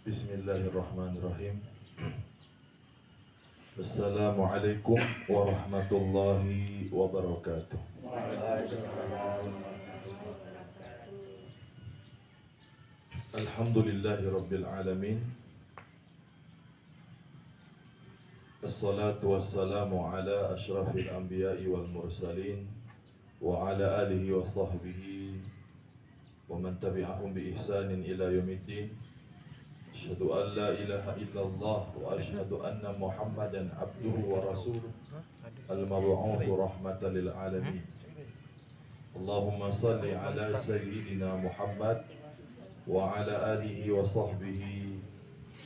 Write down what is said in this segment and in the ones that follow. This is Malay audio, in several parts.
Bismillahirrahmanirrahim. Assalamualaikum warahmatullahi wabarakatuh. Alhamdulillahi rabbil alamin. Assalatu wassalamu ala ashrafil anbiya'i wal mursalin wa ala alihi wa sahbihi wa man tabi'ahum bi ihsanin ila yaumiddin. Asyhadu an la ilaha illallah wa asyhadu anna Muhammadan abduhu wa rasuluh al-mab'uutsu rahmatan lil alamin. Allahumma salli ala sayyidina Muhammad wa ala alihi wa sahbihi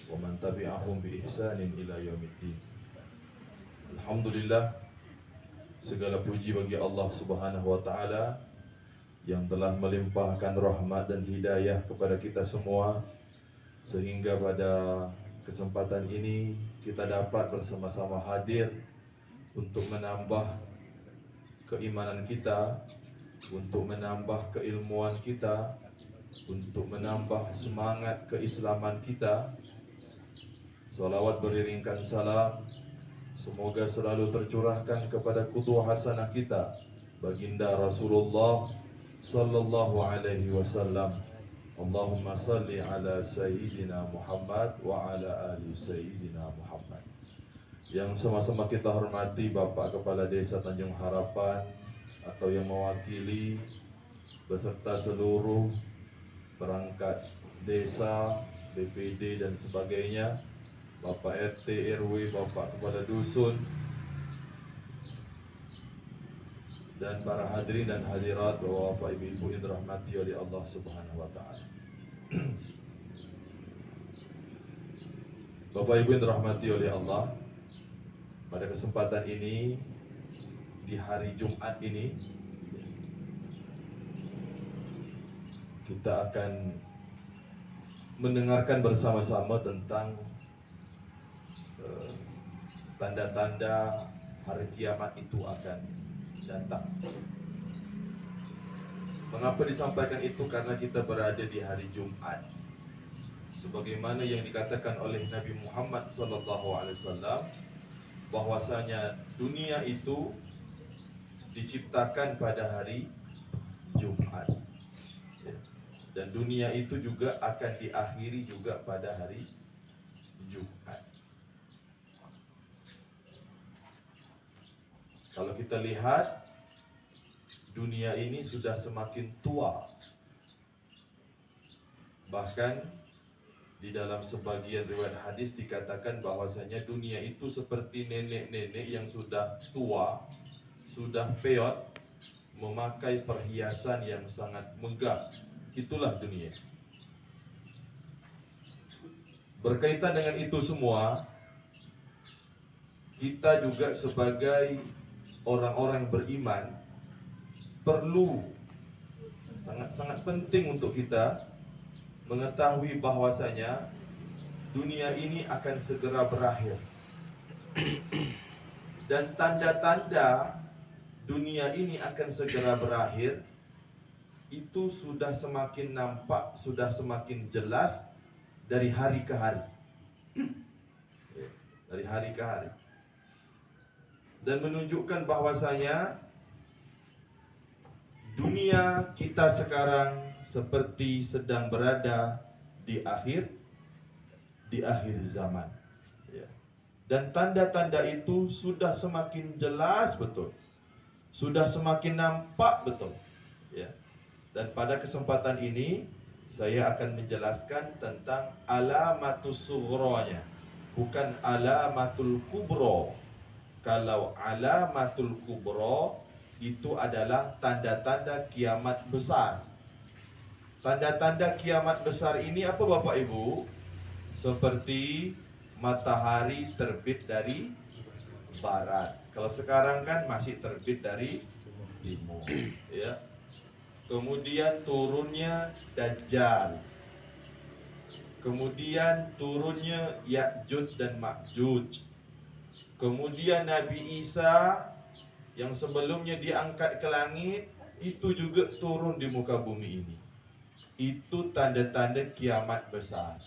wa man tabi'ahum bi ihsanin ila yaumiddin. Alhamdulillah, segala puji bagi Allah Subhanahu wa taala yang telah melimpahkan rahmat dan hidayah kepada kita semua, sehingga pada kesempatan ini kita dapat bersama-sama hadir untuk menambah keimanan kita, untuk menambah keilmuan kita, untuk menambah semangat keislaman kita. Salawat beriringkan salam semoga selalu tercurahkan kepada qudwah hasanah kita, baginda Rasulullah sallallahu alaihi wasallam. Allahumma salli ala Sayyidina Muhammad wa ala ali Sayyidina Muhammad. Yang sama-sama kita hormati Bapak Kepala Desa Tanjung Harapan atau yang mewakili beserta seluruh perangkat desa, BPD dan sebagainya, Bapak RT, RW, Bapak Kepala Dusun, dan para hadirin dan hadirat, Bapak Ibu yang dirahmati oleh Allah Subhanahu wa taala. Bapak Ibu yang dirahmati oleh Allah, pada kesempatan ini di hari Jumat ini kita akan mendengarkan bersama-sama tentang tanda-tanda hari kiamat itu akan datang. Mengapa disampaikan itu? Karena kita berada di hari Jumat. Sebagaimana yang dikatakan oleh Nabi Muhammad SAW, bahwasanya dunia itu diciptakan pada hari Jumat. Dan dunia itu juga akan diakhiri juga pada hari Jumat. Kalau kita lihat, dunia ini sudah semakin tua. Bahkan di dalam sebagian riwayat hadis dikatakan bahwasanya dunia itu seperti nenek-nenek yang sudah tua, sudah peot, memakai perhiasan yang sangat megah. Itulah dunia. Berkaitan dengan itu semua, kita juga sebagai orang-orang yang beriman perlu sangat penting untuk kita mengetahui bahwasanya dunia ini akan segera berakhir. Dan tanda-tanda dunia ini akan segera berakhir itu sudah semakin nampak, sudah semakin jelas dari hari ke hari. Dari hari ke hari. Dan menunjukkan bahwasanya dunia kita sekarang seperti sedang berada di akhir zaman. Dan tanda-tanda itu sudah semakin jelas betul, sudah semakin nampak betul. Dan pada kesempatan ini saya akan menjelaskan tentang alamatus sughronya, bukan alamatul kubro. Kalau alamatul kubro itu adalah tanda-tanda kiamat besar. Tanda-tanda kiamat besar ini apa Bapak Ibu? Seperti matahari terbit dari barat. Kalau sekarang kan masih terbit dari timur, ya. Kemudian turunnya Dajjal. Kemudian turunnya Ya'juj dan Ma'juj. Kemudian Nabi Isa yang sebelumnya diangkat ke langit itu juga turun di muka bumi ini. Itu tanda-tanda kiamat besar.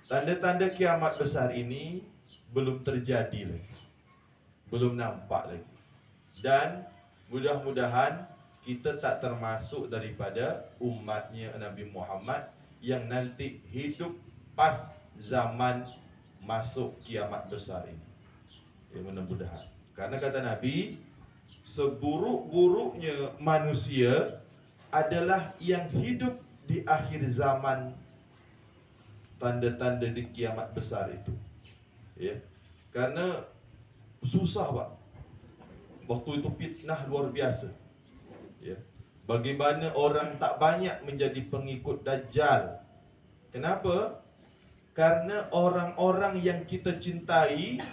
Tanda-tanda kiamat besar ini belum terjadi lagi, belum nampak lagi. Dan mudah-mudahan kita tak termasuk daripada umatnya Nabi Muhammad yang nanti hidup pas zaman masuk kiamat besar ini. Ya, mudah-mudahan. Karena kata Nabi, seburuk-buruknya manusia adalah yang hidup di akhir zaman, tanda-tanda di kiamat besar itu. Ya. Karena susah, Pak. Waktu itu fitnah luar biasa. Ya. Bagaimana orang tak banyak menjadi pengikut Dajjal. Kenapa? Karena orang-orang yang kita cintai,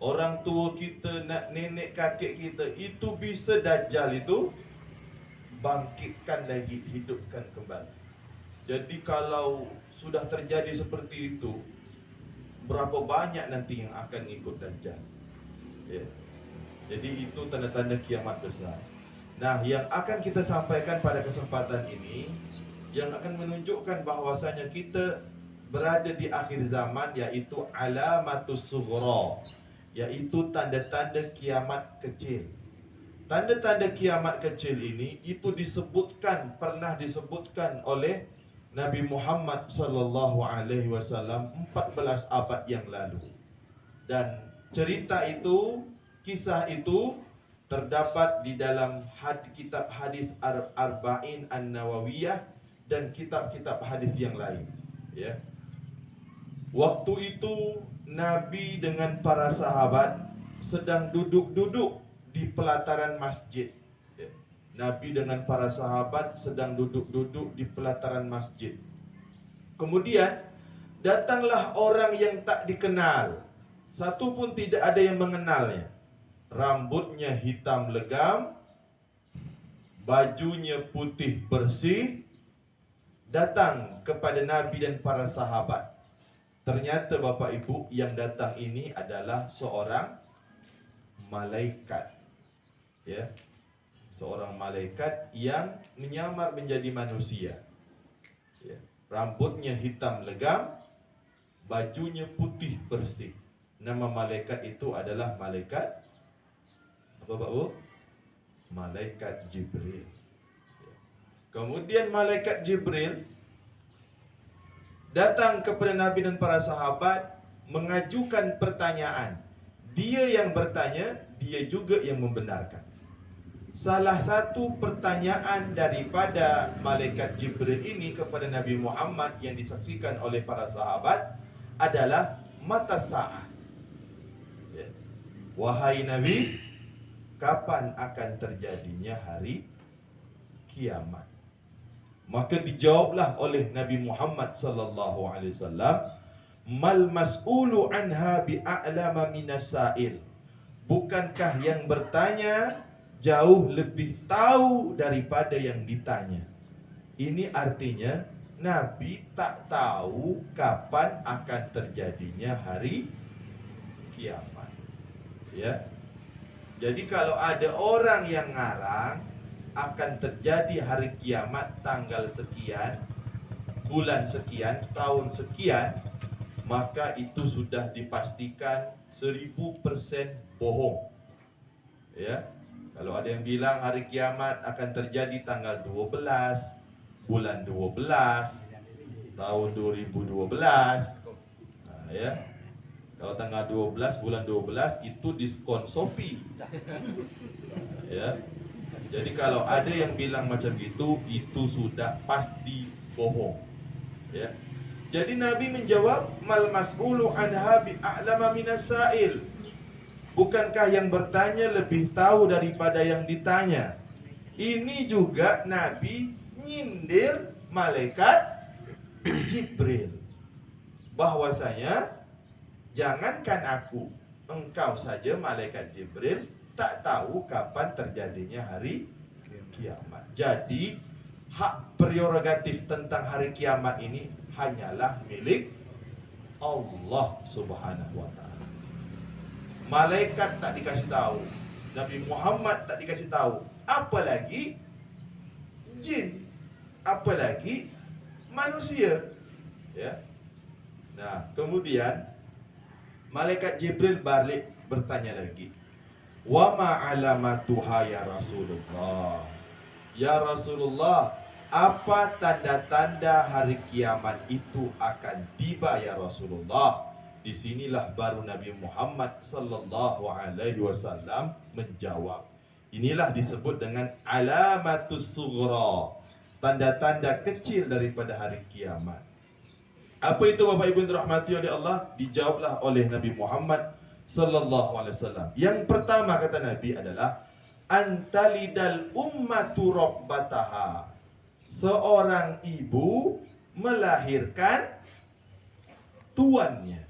orang tua kita, nenek kakek kita, itu bisa Dajjal itu bangkitkan lagi, hidupkan kembali. Jadi kalau sudah terjadi seperti itu, berapa banyak nanti yang akan ikut Dajjal. Ya. Jadi itu tanda-tanda kiamat besar. Nah, yang akan kita sampaikan pada kesempatan ini, yang akan menunjukkan bahwasanya kita berada di akhir zaman, yaitu alamatus sughra, yaitu tanda-tanda kiamat kecil. Tanda-tanda kiamat kecil ini itu pernah disebutkan oleh Nabi Muhammad sallallahu alaihi wasallam 14 abad yang lalu. Dan cerita itu, kisah itu terdapat di dalam kitab hadis Arba'in An-Nawawiyah dan kitab-kitab hadis yang lain. Ya. Waktu itu Nabi dengan para sahabat sedang duduk-duduk di pelataran masjid. Ya. Nabi dengan para sahabat sedang duduk-duduk di pelataran masjid. Kemudian datanglah orang yang tak dikenal. Satu pun tidak ada yang mengenalnya. Rambutnya hitam legam, bajunya putih bersih, datang kepada Nabi dan para sahabat. Ternyata Bapak Ibu, yang datang ini adalah seorang malaikat. Ya. Seorang malaikat yang menyamar menjadi manusia. Ya. Rambutnya hitam legam, bajunya putih bersih. Nama malaikat itu adalah malaikat apa Pak Bu? Malaikat Jibril. Ya. Kemudian malaikat Jibril datang kepada Nabi dan para sahabat mengajukan pertanyaan. Dia yang bertanya, dia juga yang membenarkan. Salah satu pertanyaan daripada malaikat Jibril ini kepada Nabi Muhammad yang disaksikan oleh para sahabat adalah mata sa'ah. Ya. Wahai Nabi, kapan akan terjadinya hari kiamat? Maka dijawablah oleh Nabi Muhammad sallallahu alaihi wasallam, mal mas'ulu anha bi'a'lama minas sa'il. Bukankah yang bertanya jauh lebih tahu daripada yang ditanya? Ini artinya Nabi tak tahu kapan akan terjadinya hari kiamat. Ya. Jadi kalau ada orang yang ngarang akan terjadi hari kiamat tanggal sekian, bulan sekian, tahun sekian, maka itu sudah dipastikan 1000% bohong. Ya. Kalau ada yang bilang hari kiamat akan terjadi tanggal 12, bulan 12, tahun 2012. Nah, ya. Kalau tanggal 12 bulan 12 itu diskon Shopee. Ya. Jadi kalau ada yang bilang macam itu sudah pasti bohong. Ya. Jadi Nabi menjawab, mal mas'ulu anha bi'a'lama minas sa'il. Bukankah yang bertanya lebih tahu daripada yang ditanya? Ini juga Nabi nyindir malaikat Jibril. Bahwasanya jangankan aku, engkau saja malaikat Jibril tak tahu kapan terjadinya hari kiamat. Jadi hak prerogatif tentang hari kiamat ini hanyalah milik Allah Subhanahu wa taala. Malaikat tak dikasih tahu, Nabi Muhammad tak dikasih tahu, apalagi jin, apalagi manusia. Ya. Nah, kemudian malaikat Jibril balik bertanya lagi. Wa ma alamatuha ya Rasulullah. Ya Rasulullah, apa tanda-tanda hari kiamat itu akan tiba ya Rasulullah? Disinilah baru Nabi Muhammad sallallahu alaihi wasallam menjawab. Inilah disebut dengan alamatus sughra, tanda-tanda kecil daripada hari kiamat. Apa itu Bapak Ibu dirahmati oleh Allah? Dijawablah oleh Nabi Muhammad sallallahu alaihi wasallam. Yang pertama kata Nabi adalah antalidal ummatu rabbataha. Seorang ibu melahirkan tuannya.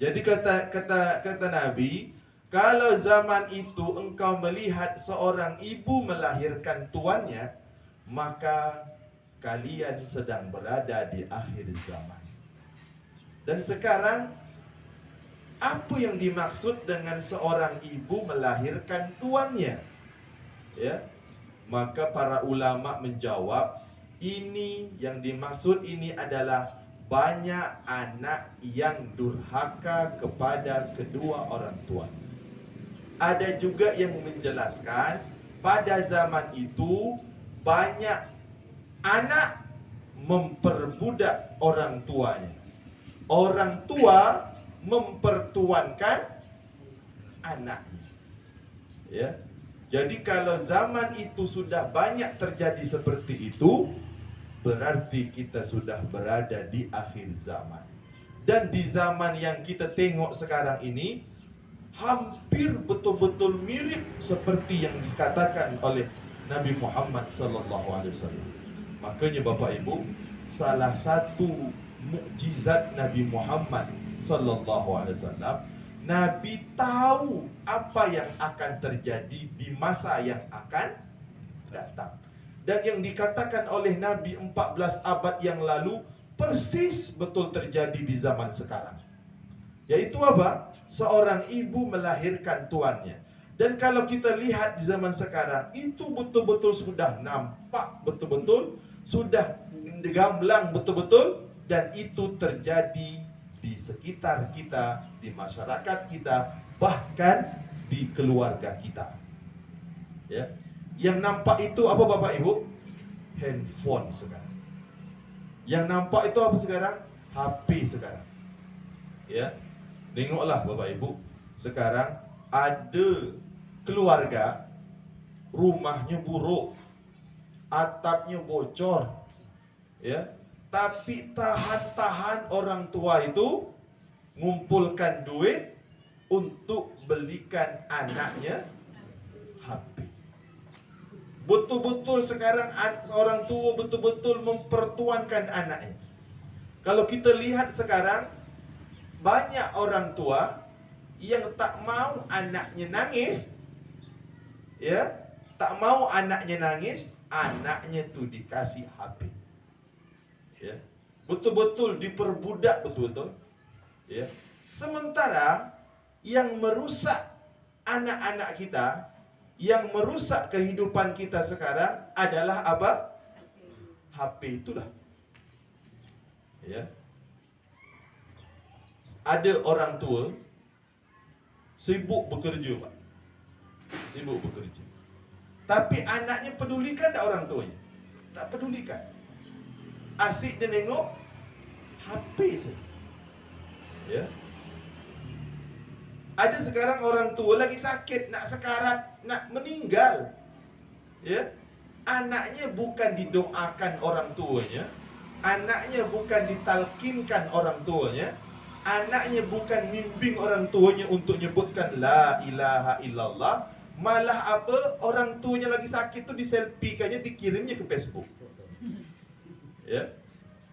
Jadi kata Nabi, kalau zaman itu engkau melihat seorang ibu melahirkan tuannya, maka kalian sedang berada di akhir zaman. Dan sekarang, apa yang dimaksud dengan seorang ibu melahirkan tuannya? Ya, maka para ulama menjawab, ini yang dimaksud ini adalah banyak anak yang durhaka kepada kedua orang tua. Ada juga yang menjelaskan pada zaman itu banyak anak memperbudak orang tuanya. Orang tua mempertuankan anaknya. Ya. Jadi kalau zaman itu sudah banyak terjadi seperti itu, berarti kita sudah berada di akhir zaman. Dan di zaman yang kita tengok sekarang ini, hampir betul-betul mirip seperti yang dikatakan oleh Nabi Muhammad SAW. Makanya Bapak Ibu, salah satu mukjizat Nabi Muhammad SAW, Nabi tahu apa yang akan terjadi di masa yang akan datang. Dan yang dikatakan oleh Nabi 14 abad yang lalu persis betul terjadi di zaman sekarang. Yaitu apa? Seorang ibu melahirkan tuannya. Dan kalau kita lihat di zaman sekarang, itu betul-betul sudah nampak betul-betul, sudah gamblang betul-betul, dan itu terjadi di sekitar kita, di masyarakat kita, bahkan di keluarga kita. Ya. Yang nampak itu apa Bapak Ibu? Handphone sekarang. Yang nampak itu apa sekarang? HP sekarang. Ya. Tengoklah Bapak Ibu, sekarang ada keluarga rumahnya buruk, atapnya bocor. Ya. Tapi tahan-tahan orang tua itu ngumpulkan duit untuk belikan anaknya HP. Betul-betul sekarang orang tua betul-betul mempertuankan anaknya. Kalau kita lihat sekarang, banyak orang tua yang tak mau anaknya nangis, ya, tak mau anaknya nangis, anaknya tuh dikasih HP. Ya, betul-betul diperbudak betul-betul. Ya. Sementara yang merusak anak-anak kita, yang merusak kehidupan kita sekarang adalah apa? HP itulah. Ya. Ada orang tua sibuk bekerja, Pak. Sibuk bekerja. Tapi anaknya pedulikan tak orang tuanya? Tak pedulikan. Asyik dia tengok HP saja. Ya. Ada sekarang orang tua lagi sakit, nak sekarat, nak meninggal. Ya. Anaknya bukan didoakan orang tuanya, anaknya bukan ditalkinkan orang tuanya, anaknya bukan bimbing orang tuanya untuk nyebutkan la ilaha illallah, malah apa? Orang tuanya lagi sakit tu diselfie-kannya, dikirimnya ke Facebook. Ya.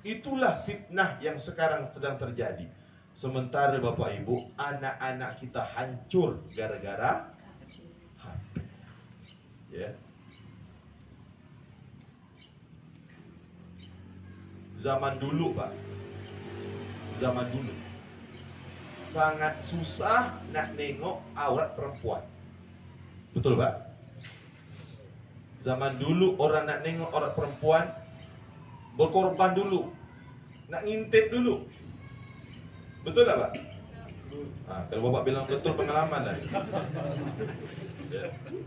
Itulah fitnah yang sekarang sedang terjadi. Sementara Bapak Ibu, anak-anak kita hancur gara-gara HP. Ya. Zaman dulu, Pak. Zaman dulu sangat susah nak nengok aurat perempuan. Betul, Pak? Zaman dulu orang nak nengok aurat perempuan berkorban dulu. nak ngintip dulu. Betul tak Pak? Kalau bapak bilang betul, pengalaman lah.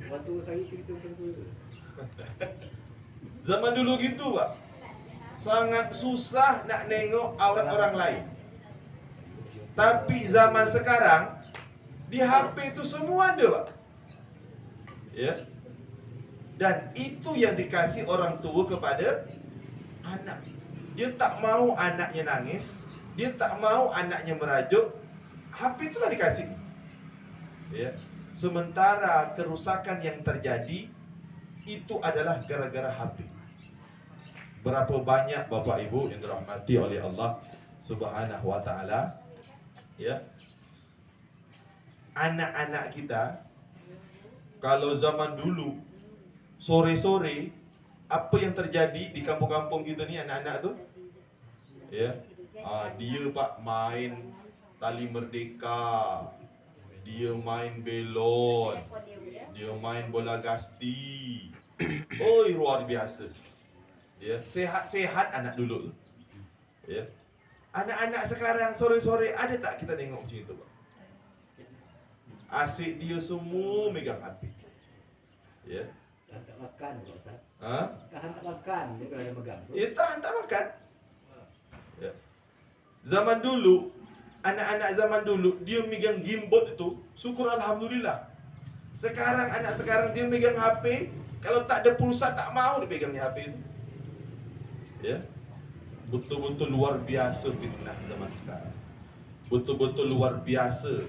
Waktu saya cerita tentang itu. Zaman dulu gitu Pak, sangat susah nak nengok aurat orang lain. Tapi zaman sekarang di HP itu semua ada Pak. Ya. Dan itu yang dikasih orang tua kepada anak. Dia tak mau anaknya nangis, dia tak mau anaknya merajuk, HP itulah dikasih. Ya. Sementara kerusakan yang terjadi itu adalah gara-gara HP. Berapa banyak Bapak Ibu yang dirahmati oleh Allah Subhanahu wa taala, ya. Anak-anak kita kalau zaman dulu sore-sore apa yang terjadi di kampung-kampung kita ni, anak-anak tu, ya, dia Pak main tali merdeka, dia main belon, dia main bola gasti. Oi, luar biasa. Ya, sehat-sehat anak dulu tu. Ya. Anak-anak sekarang sore-sore ada tak kita tengok macam itu, Pak? Asyik dia semua megang HP. Ya. Tahan tak makan kok, Ustaz. Tahan tak makan dia kalau ada megang. Ya, tahan tak makan. Ya. Zaman dulu, anak-anak zaman dulu dia megang gimbot itu, syukur alhamdulillah. Sekarang anak sekarang dia megang HP, kalau tak ada pulsa tak mau dia pegangnya HP itu. Ya. Betul-betul luar biasa fitnah zaman sekarang. Betul-betul luar biasa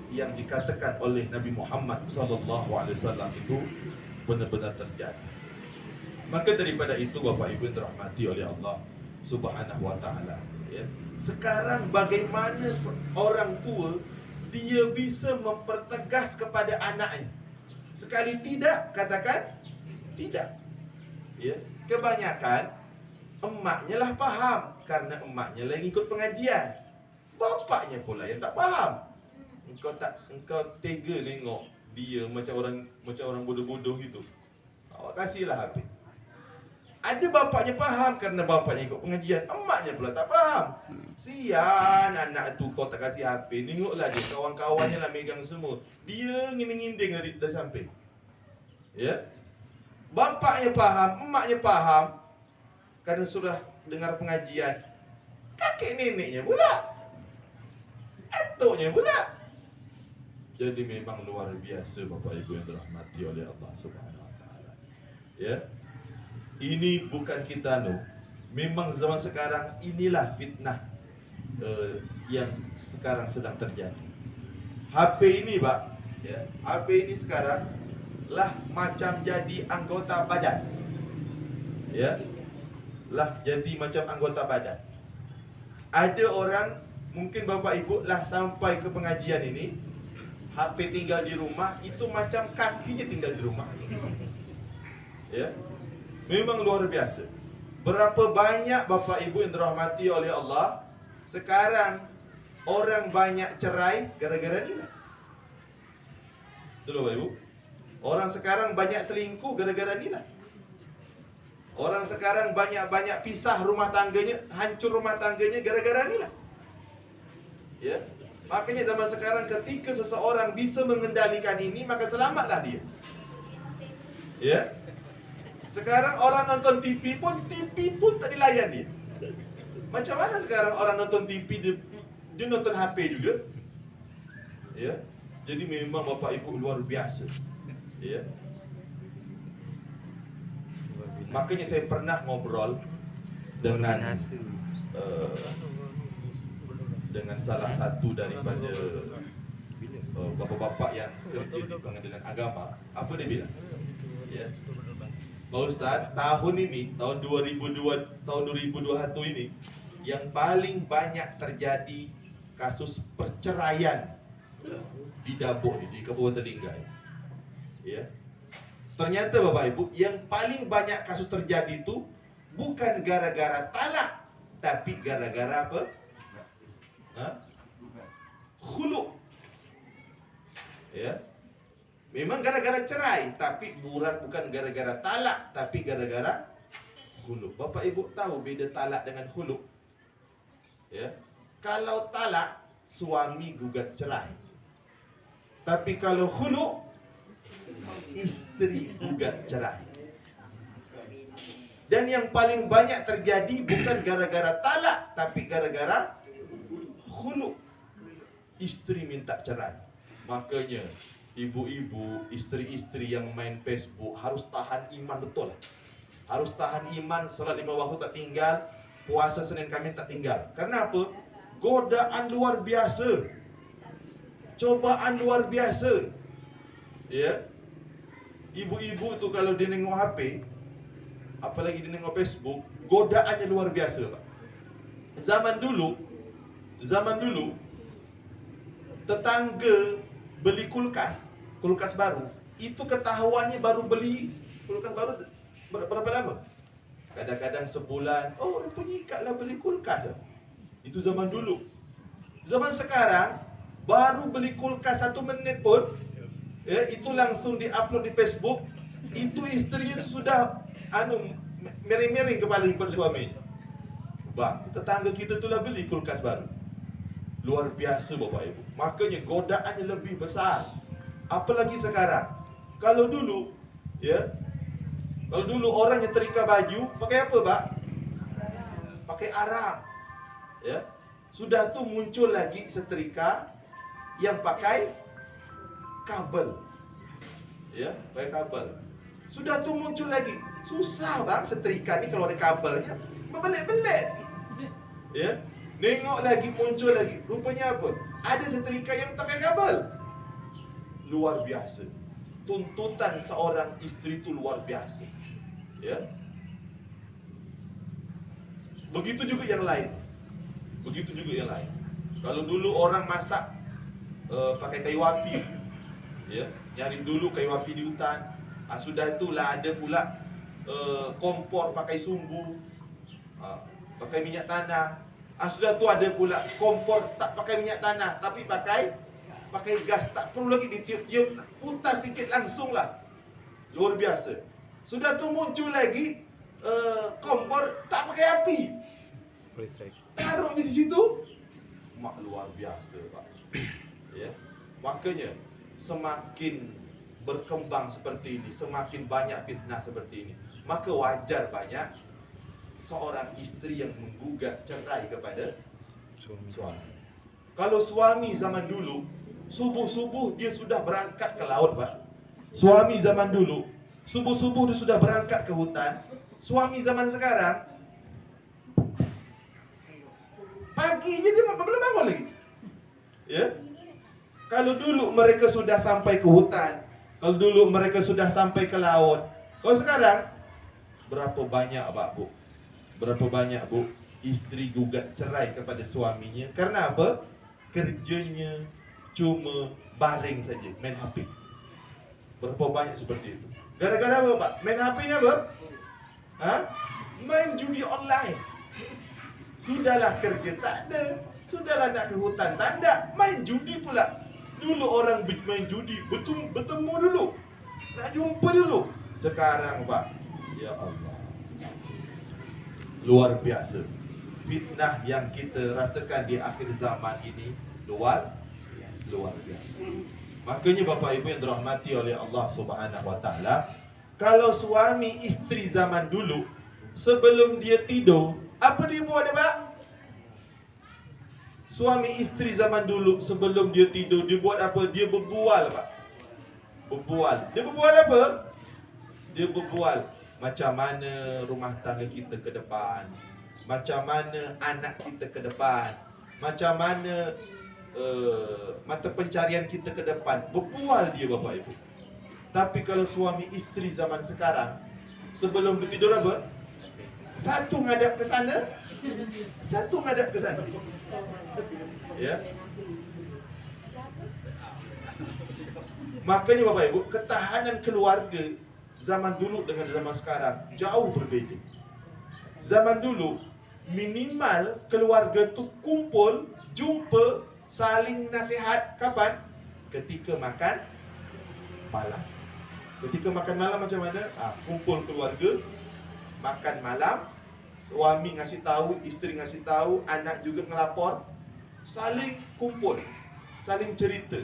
yang dikatakan oleh Nabi Muhammad SAW itu benar-benar terjadi. Maka daripada itu Bapak Ibu yang dirahmati oleh Allah Subhanahu wa taala, ya. Sekarang bagaimana orang tua dia bisa mempertegas kepada anaknya? Sekali tidak katakan tidak. Ya, kebanyakan emaknya lah faham karena emaknya lah yang ikut pengajian. Bapaknya pula yang tak faham. Engkau tega tengok dia macam orang bodoh-bodoh gitu. Awak kasihlah HP. Ada bapaknya faham karena bapaknya ikut pengajian, emaknya pula tak faham. Sian anak tu kau tak kasih HP. Tengoklah dia, kawan-kawannya lah megang semua. Dia nginding-nginding dah sampai. Ya. Bapaknya faham, emaknya faham karena sudah dengar pengajian. Kakek neneknya pula, atuknya pula. Jadi memang luar biasa Bapak Ibu yang dirahmati oleh Allah Subhanahu wa taala. Ya. Ini bukan kita memang zaman sekarang inilah fitnah yang sekarang sedang terjadi. HP ini, Pak, ya. HP ini sekarang lah macam jadi anggota badan. Ya. Lah jadi macam anggota badan. Ada orang, mungkin Bapak Ibu lah sampai ke pengajian ini, HP tinggal di rumah, itu macam kakinya tinggal di rumah. Ya. Memang luar biasa. Berapa banyak Bapak Ibu yang dirahmati oleh Allah, sekarang orang banyak cerai gara-gara ni. Betul Bapak Ibu? Orang sekarang banyak selingkuh gara-gara ni lah. Orang sekarang banyak-banyak pisah rumah tangganya, hancur rumah tangganya gara-gara ni lah. Ya. Makanya zaman sekarang ketika seseorang bisa mengendalikan ini, maka selamatlah dia. Ya. Sekarang orang nonton TV pun tak dilayan dia. Macam mana sekarang orang nonton TV dia nonton HP juga? Ya. Jadi memang Bapak Ibu luar biasa. Ya. Makanya saya pernah ngobrol dengan salah satu daripada bapak-bapak yang kerja di pengadilan agama. Apa dia bilang? Ya. Pak Ustaz, tahun ini, tahun 2021 ini, yang paling banyak terjadi kasus perceraian di Dabuk ni, di Kabupaten Linggai. Ya. Ternyata Bapak Ibu, yang paling banyak kasus terjadi itu bukan gara-gara talak, tapi gara-gara apa? Khulu'. Ya. Memang gara-gara cerai, tapi bukan gara-gara talak, tapi gara-gara khulu'. Bapak Ibu tahu beda talak dengan khulu'? Ya. Kalau talak, suami gugat cerai. Tapi kalau khulu, isteri gugat cerai. Dan yang paling banyak terjadi bukan gara-gara talak, tapi gara-gara khulu. Isteri minta cerai. Makanya ibu-ibu, isteri-isteri yang main Facebook harus tahan iman betul. Harus tahan iman, solat 5 waktu tak tinggal, puasa Senin Khamis tak tinggal. Karena apa? Godaan luar biasa. Cobaan luar biasa. Ya. Ibu-ibu tu kalau dia tengok HP, apalagi dia tengok Facebook, godaannya luar biasa, Pak. Zaman dulu tetangga beli kulkas baru, itu ketahuannya baru beli kulkas baru berapa lama? Kadang-kadang sebulan. Oh, rupanya Ika lah beli kulkas. Itu zaman dulu. Zaman sekarang baru beli kulkas 1 menit pun, ya, itu langsung di-upload di Facebook. Itu istrinya sudah miring-miring kepala kepada suami. Bang, tetangga kita tu lah beli kulkas baru. Luar biasa Bapak Ibu. Makanya godaannya lebih besar. Apalagi sekarang. Kalau dulu, ya, kalau dulu orang yang terika baju pakai apa, Pak? Pakai arang. Ya. Sudah tu muncul lagi setrika yang pakai kabel. Ya, pakai kabel. Sudah tu muncul lagi. Susah bang setrika ni kalau ada kabelnya, berbelit-belit. Ya. Nengok lagi, muncul lagi. Rupanya apa? Ada setrika yang tak pakai kabel. Luar biasa. Tuntutan seorang isteri itu luar biasa. Ya. Begitu juga yang lain. Kalau dulu orang masak pakai kayu api, ya, nyari dulu kayu api di hutan. Sudah itulah ada pula kompor pakai sumbu, pakai minyak tanah. Sudah tu ada pula kompor tak pakai minyak tanah, tapi pakai gas. Tak perlu lagi ditiup-tiup, putar sikit langsung lah. Luar biasa. Sudah tu muncul lagi kompor tak pakai api, taruh je di situ. Mak, luar biasa Pak. Ya. Makanya semakin berkembang seperti ini, semakin banyak fitnah seperti ini, maka wajar banyak seorang isteri yang menggugat cerai kepada suami. Kalau suami zaman dulu subuh-subuh dia sudah berangkat ke laut, Pak. Suami zaman dulu subuh-subuh dia sudah berangkat ke hutan. Suami zaman sekarang pagi je dia belum bangun lagi. Ya. Kalau dulu mereka sudah sampai ke hutan, kalau dulu mereka sudah sampai ke laut. Kalau sekarang berapa banyak Pak Bu? Berapa banyak Bu isteri gugat cerai kepada suaminya karena apa? Kerjanya cuma baring saja, main HP. Berapa banyak seperti itu? Gara-gara apa Pak? Main HP-nya apa? Main judi online. Sudahlah kerja tak ada, sudahlah nak ke hutan tak ada, main judi pula. Dulu orang main judi bertemu dulu, nak jumpa dulu. Sekarang Pak, ya Allah, luar biasa. Fitnah yang kita rasakan di akhir zaman ini luar biasa. Makanya Bapak Ibu yang dirahmati oleh Allah Subhanahu wa taala, kalau suami isteri zaman dulu sebelum dia tidur, apa dia buat Pak? Suami isteri zaman dulu sebelum dia tidur, dia buat apa? Dia berbual Pak. Dia berbual apa? Dia berbual macam mana rumah tangga kita ke depan, macam mana anak kita ke depan, macam mana mata pencarian kita ke depan. Berbual dia Bapak Ibu. Tapi kalau suami isteri zaman sekarang, sebelum dia tidur apa? Satu ngadap ke sana, satu ngadap ke sana. Ya. Makanya Bapak Ibu, ketahanan keluarga zaman dulu dengan zaman sekarang jauh berbeza. Zaman dulu minimal keluarga tu kumpul, jumpa, saling nasihat kapan? Ketika makan malam. Ketika makan malam macam mana? Kumpul keluarga, makan malam, Suami ngasih tahu, isteri ngasih tahu, anak juga ngelapor, saling kumpul, saling cerita,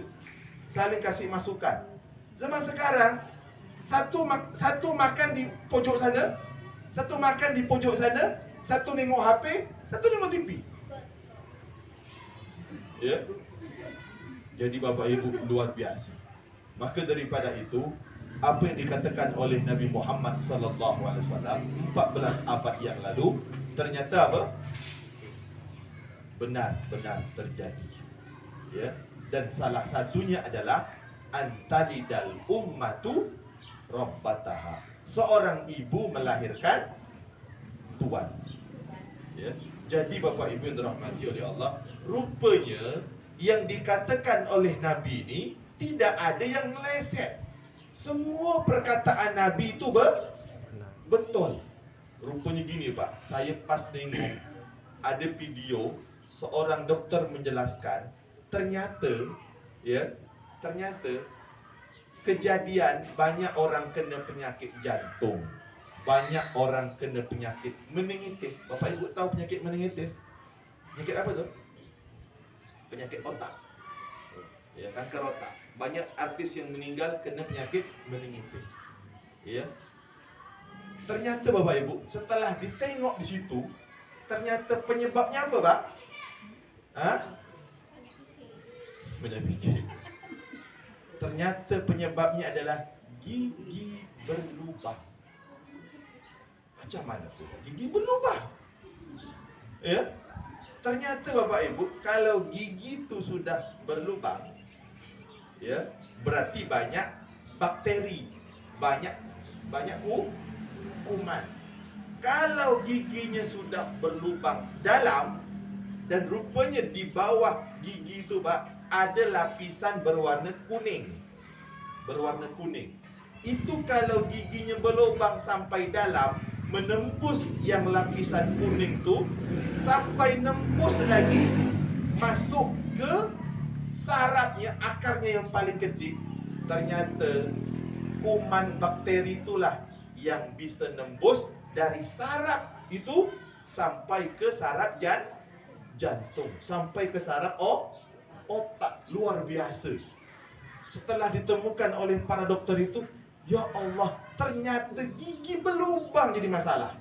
saling kasih masukan. Zaman sekarang satu makan di pojok sana, satu makan di pojok sana, satu nengok HP, satu nengok TV. Ya. Jadi Bapak Ibu luar biasa. Maka daripada itu, apa yang dikatakan oleh Nabi Muhammad sallallahu alaihi wasallam 14 abad yang lalu ternyata apa? Benar-benar terjadi. Ya. Dan salah satunya adalah antalidal ummatu rabbataha. Seorang ibu melahirkan tuan. Ya. Jadi Bapak Ibu yang dirahmati oleh Allah, rupanya yang dikatakan oleh Nabi ini tidak ada yang meleset. Semua perkataan Nabi itu betul. Rupanya gini Pak, saya pas tengok ada video seorang dokter menjelaskan, ternyata kejadian banyak orang kena penyakit jantung, banyak orang kena penyakit meningitis. Bapak Ibu tahu penyakit meningitis? Penyakit apa tu? Penyakit otak. Ya, kanker otak. Banyak artis yang meninggal kena penyakit meningitis. Ya. Ternyata Bapak Ibu, setelah ditengok di situ, ternyata penyebabnya apa, Pak? Banyak fikir. Ternyata penyebabnya adalah gigi berlubang. Macam mana tu? Gigi berlubang. Ya. Ternyata Bapak Ibu, kalau gigi itu sudah berlubang, ya, berarti banyak bakteri, banyak kuman. Kalau giginya sudah berlubang dalam, dan rupanya di bawah gigi itu Pak ada lapisan berwarna kuning. Berwarna kuning. Itu kalau giginya berlubang sampai dalam, menembus yang lapisan kuning tu, sampai nembus lagi masuk ke sarafnya, akarnya yang paling kecil. Ternyata kuman bakteri itulah yang bisa nembus dari saraf itu sampai ke saraf jantung, sampai ke saraf otak. Luar biasa. Setelah ditemukan oleh para dokter itu, ya Allah, ternyata gigi berlubang jadi masalah.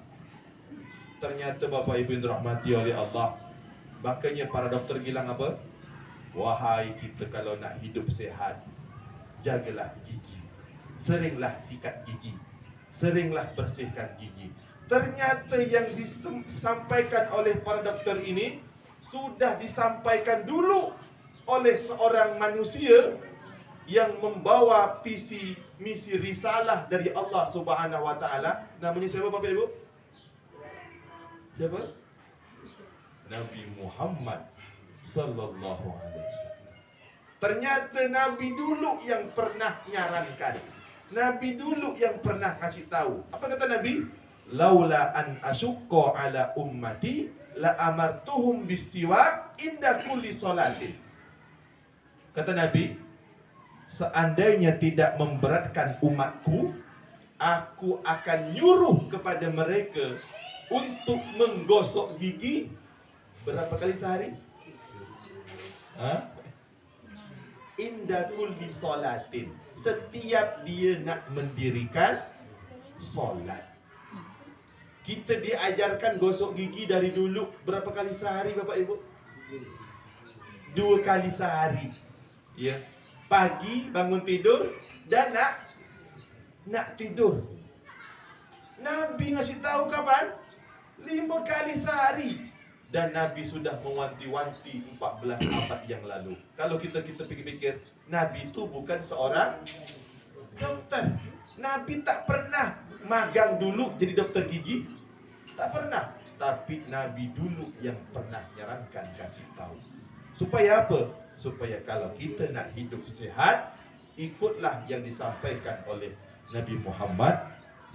Ternyata Bapak Ibu yang dirahmati oleh Allah, makanya para dokter bilang apa? Wahai kita kalau nak hidup sehat, jagalah gigi, seringlah sikat gigi, seringlah bersihkan gigi. Ternyata yang disampaikan oleh para dokter ini sudah disampaikan dulu oleh seorang manusia yang membawa misi risalah dari Allah Subhanahu wa taala. Namanya siapa Bapak Ibu? Siapa? Nabi Muhammad sallallahu alaihi wasallam. Ternyata Nabi dulu yang pernah nyarankan. Nabi dulu yang pernah kasih tahu. Apa kata Nabi? Laula an asyqa ala ummati la amartuhum bisiwak inda kulli salatin. Kata Nabi, seandainya tidak memberatkan umatku, aku akan nyuruh kepada mereka untuk menggosok gigi berapa kali sehari? Inda kulli salatin. Setiap dia nak mendirikan solat. Kita diajarkan gosok gigi dari dulu berapa kali sehari Bapak Ibu? 2 kali sehari. Ya. Pagi bangun tidur dan nak tidur. Nabi ngasih tahu kapan? 5 kali sehari. Dan Nabi sudah mewanti-wanti 14 abad yang lalu. Kalau kita pikir-pikir, Nabi itu bukan seorang dokter. Nabi tak pernah magang dulu jadi dokter gigi. Tak pernah. Tapi Nabi dulu yang pernah nyarankan, kasih tahu. Supaya apa? Supaya kalau kita nak hidup sehat, ikutlah yang disampaikan oleh Nabi Muhammad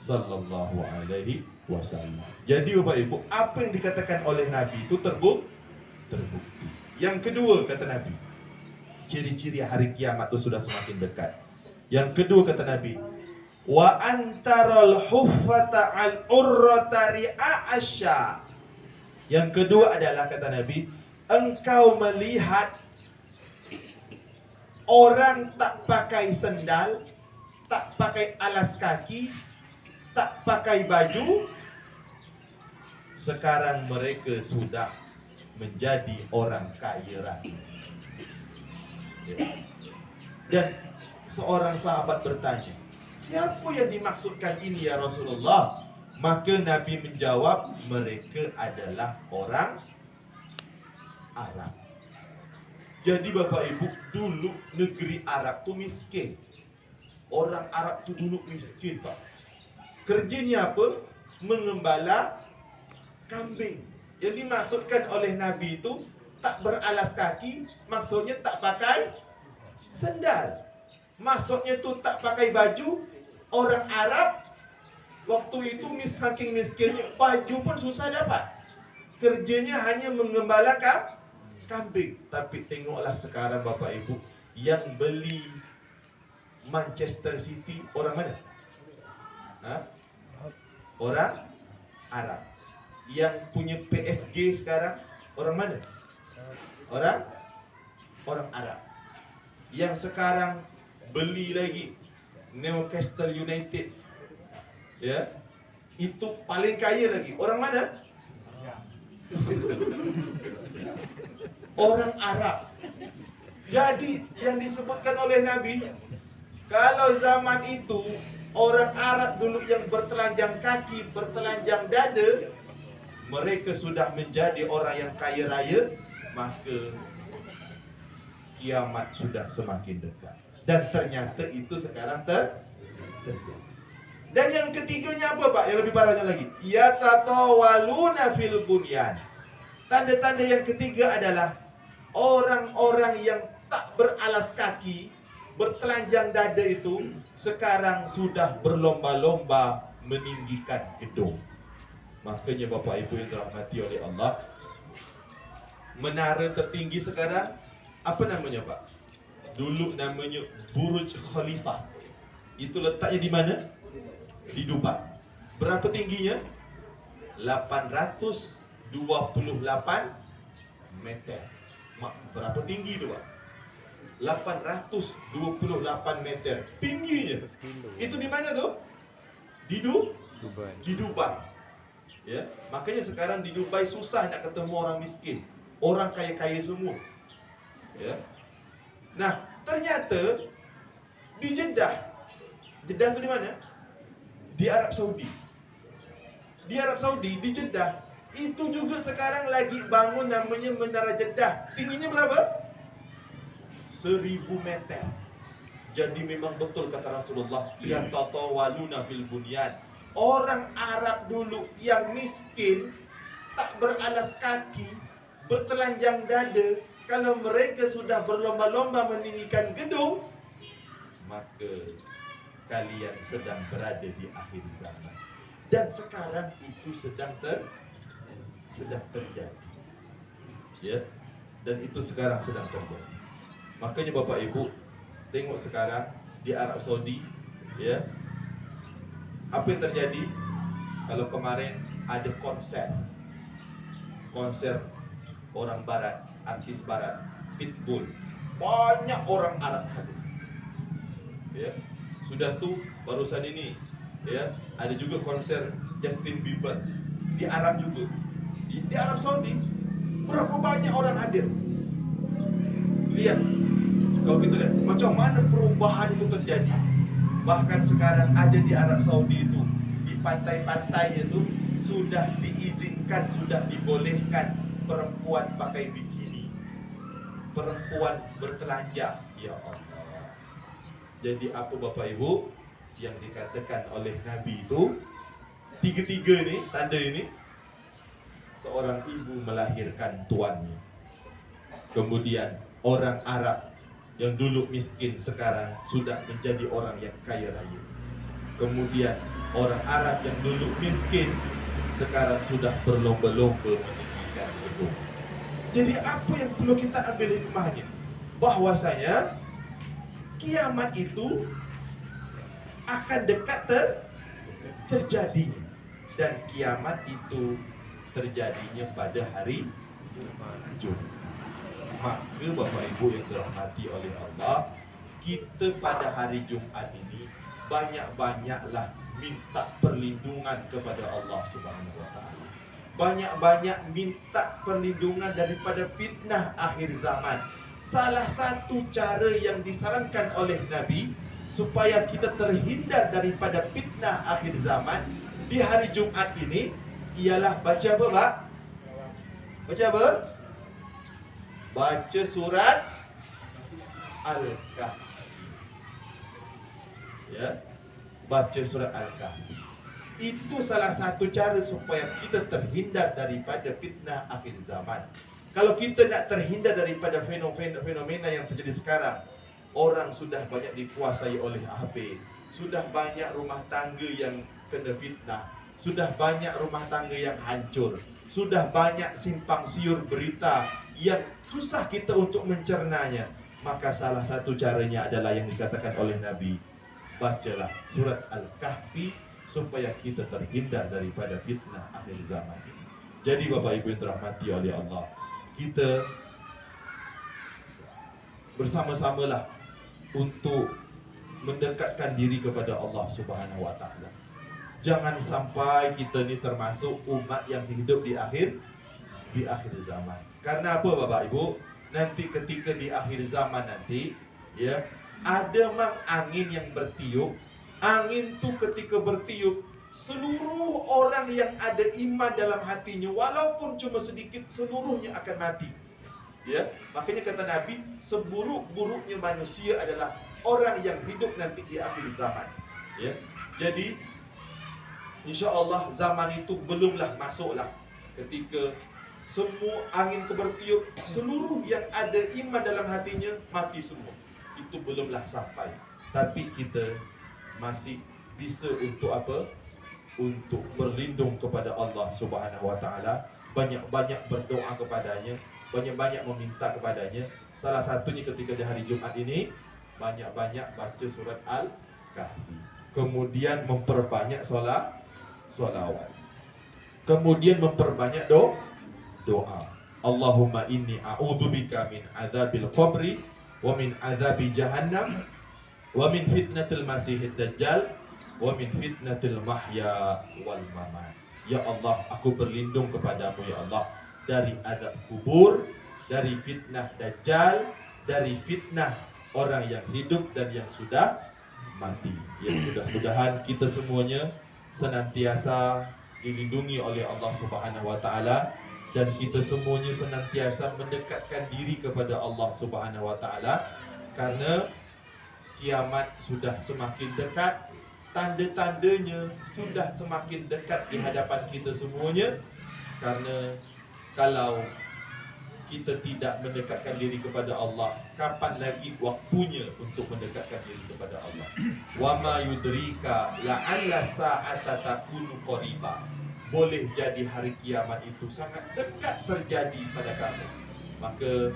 sallallahu alaihi wasallam. Jadi Bapak Ibu, apa yang dikatakan oleh Nabi itu terbukti. Yang kedua kata Nabi, ciri-ciri hari kiamat itu sudah semakin dekat. Yang kedua kata Nabi, wa antaral huffata al urrata ri'a asya. Yang kedua adalah kata Nabi, engkau melihat orang tak pakai sendal, tak pakai alas kaki, tak pakai baju, sekarang mereka sudah menjadi orang kaya raya. Dan seorang sahabat bertanya, siapa yang dimaksudkan ini ya Rasulullah? Maka Nabi menjawab, mereka adalah orang Arab. Jadi Bapak Ibu, dulu negeri Arab tu miskin. Orang Arab tu dulu miskin, Pak. Kerjanya apa? Mengembala kambing. Yang dimaksudkan oleh Nabi itu tak beralas kaki, maksudnya tak pakai sendal. Maksudnya tu tak pakai baju. Orang Arab waktu itu saking miskinnya, baju pun susah dapat. Kerjanya hanya mengembala kambing. Tapi tengoklah sekarang Bapak Ibu, yang beli Manchester City orang mana? Orang Arab. Yang punya PSG sekarang orang mana? Orang Arab. Yang sekarang beli lagi Newcastle United, ya, itu paling kaya lagi. Orang mana? Orang Arab. Jadi yang disebutkan oleh Nabi, kalau zaman itu orang Arab dulu yang bertelanjang kaki, bertelanjang dada, mereka sudah menjadi orang yang kaya raya, maka kiamat sudah semakin dekat. Dan ternyata itu sekarang terjadi. Dan yang ketiganya apa Pak? Yang lebih parahnya lagi, yatatawaluna fil bunyan. Tanda-tanda yang ketiga adalah orang-orang yang tak beralas kaki, bertelanjang dada itu sekarang sudah berlomba-lomba meninggikan gedung. Makanya Bapak Ibu yang dirahmati oleh Allah, menara tertinggi sekarang apa namanya Pak? Dulu namanya Burj Khalifa. Itu letaknya di mana? Di Dubai. Berapa tingginya? 828 meter. Berapa tinggi itu Pak? 828 meter tingginya. Itu di mana tuh? Di Dubai. Di Dubai. Ya, makanya sekarang di Dubai susah nak ketemu orang miskin. Orang kaya-kaya semua. Ya. Nah, ternyata di Jeddah. Jeddah itu di mana? Di Arab Saudi. Di Arab Saudi, di Jeddah, itu juga sekarang lagi bangun namanya Menara Jeddah. Tingginya berapa? 1000 meter. Jadi memang betul kata Rasulullah, yatatawaluna fil bunyan. Orang Arab dulu yang miskin, tak beralas kaki, bertelanjang dada, kalau mereka sudah berlomba-lomba meninggikan gedung, maka kalian sedang berada di akhir zaman. Dan sekarang itu sedang terjadi. Ya. Dan itu sekarang sedang terjadi. Makanya Bapak Ibu, tengok sekarang di Arab Saudi, ya. Apa yang terjadi? Kalau kemarin ada konser orang barat, artis barat, Pitbull, banyak orang Arab hadir. Ya. Sudah tuh barusan ini, ya, ada juga konser Justin Bieber di Arab juga. Di Arab Saudi berapa banyak orang hadir. Lihat, kalau kita lihat macam mana perubahan itu terjadi. Bahkan sekarang ada di Arab Saudi itu, di pantai-pantai itu sudah diizinkan, sudah dibolehkan perempuan pakai bikini, perempuan bertelanjang. Ya Allah. Jadi apa Bapak Ibu yang dikatakan oleh Nabi itu, tiga-tiga ni, tanda ini, seorang ibu melahirkan tuannya. Kemudian orang Arab yang dulu miskin sekarang sudah menjadi orang yang kaya raya. Kemudian orang Arab yang dulu miskin sekarang sudah berlomba-lomba meninggikan gedung. Jadi apa yang perlu kita ambil hikmahnya? Bahwasanya kiamat itu akan dekat terjadinya. Dan kiamat itu terjadinya pada hari Jumat. Maka Bapak Ibu yang dirahmati oleh Allah, kita pada hari Jumat ini banyak-banyaklah minta perlindungan kepada Allah Subhanahu wa taala. Banyak-banyak minta perlindungan daripada fitnah akhir zaman. Salah satu cara yang disarankan oleh Nabi supaya kita terhindar daripada fitnah akhir zaman di hari Jumat ini ialah baca apa, Pak? Baca apa? Baca surat Al-Kahfi. Ya. Baca surat Al-Kahfi. Itu salah satu cara supaya kita terhindar daripada fitnah akhir zaman. Kalau kita nak terhindar daripada fenomena yang terjadi sekarang, orang sudah banyak dikuasai oleh HP, sudah banyak rumah tangga yang kena fitnah, sudah banyak rumah tangga yang hancur, sudah banyak simpang siur berita yang susah kita untuk mencernanya. Maka salah satu caranya adalah yang dikatakan oleh Nabi, bacalah surat Al-Kahfi supaya kita terhindar daripada fitnah akhir zaman ini. Jadi Bapak Ibu yang dirahmati oleh Allah, kita bersama-samalah untuk mendekatkan diri kepada Allah Subhanahu wa taala. Jangan sampai kita ni termasuk umat yang hidup di akhir zaman. Karena apa Bapak Ibu? Nanti ketika di akhir zaman nanti, ya, ada mang angin yang bertiup. Angin tu ketika bertiup, seluruh orang yang ada iman dalam hatinya, walaupun cuma sedikit, seluruhnya akan mati. Ya, makanya kata Nabi, seburuk-buruknya manusia adalah orang yang hidup nanti di akhir zaman. Ya, jadi insya-Allah zaman itu belumlah masuklah ketika semua angin bertiup, seluruh yang ada iman dalam hatinya mati semua. Itu belumlah sampai. Tapi kita masih bisa untuk apa? Untuk berlindung kepada Allah Subhanahu wa taala, banyak-banyak berdoa kepadanya, banyak-banyak meminta kepadanya. Salah satunya ketika di hari Jumat ini, banyak-banyak baca surat Al-Kahfi. Kemudian memperbanyak solawat. Kemudian memperbanyak doa. Allahumma inni a'udzubika min adzabil qabri wa min adzabi jahannam wa min fitnatil masiihid dajjal wa min fitnatil mahya wal mamat. Ya Allah, aku berlindung kepadamu ya Allah dari azab kubur, dari fitnah dajjal, dari fitnah orang yang hidup dan yang sudah mati. Ya, mudah-mudahan kita semuanya senantiasa dilindungi oleh Allah Subhanahu wa taala, dan kita semuanya senantiasa mendekatkan diri kepada Allah Subhanahu wa taala, karena kiamat sudah semakin dekat, tanda-tandanya sudah semakin dekat di hadapan kita semuanya. Karena kalau kita tidak mendekatkan diri kepada Allah, kapan lagi waktunya untuk mendekatkan diri kepada Allah? Wa ma yudrika la'alla sa'ata takunu qariba. Boleh jadi hari kiamat itu sangat dekat terjadi pada kamu. Maka